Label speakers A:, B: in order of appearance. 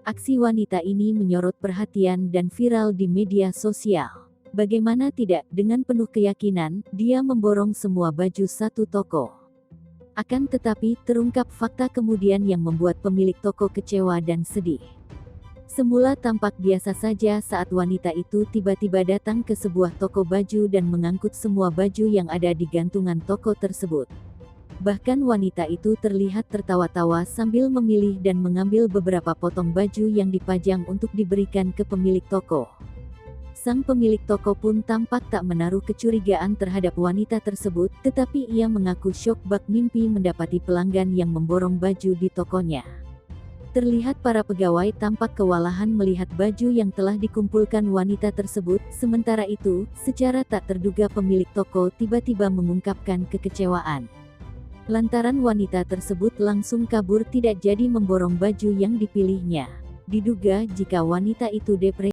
A: Aksi wanita ini menyorot perhatian dan viral di media sosial. Bagaimana tidak, dengan penuh keyakinan, dia memborong semua baju satu toko. Akan tetapi, terungkap fakta kemudian yang membuat pemilik toko kecewa dan sedih. Semula tampak biasa saja saat wanita itu tiba-tiba datang ke sebuah toko baju dan mengangkut semua baju yang ada di gantungan toko tersebut. Bahkan wanita itu terlihat tertawa-tawa sambil memilih dan mengambil beberapa potong baju yang dipajang untuk diberikan ke pemilik toko. Sang pemilik toko pun tampak tak menaruh kecurigaan terhadap wanita tersebut, tetapi ia mengaku syok bak mimpi mendapati pelanggan yang memborong baju di tokonya. Terlihat para pegawai tampak kewalahan melihat baju yang telah dikumpulkan wanita tersebut, sementara itu, secara tak terduga pemilik toko tiba-tiba mengungkapkan kekecewaan. Lantaran wanita tersebut langsung kabur tidak jadi memborong baju yang dipilihnya. Diduga jika wanita itu depresi.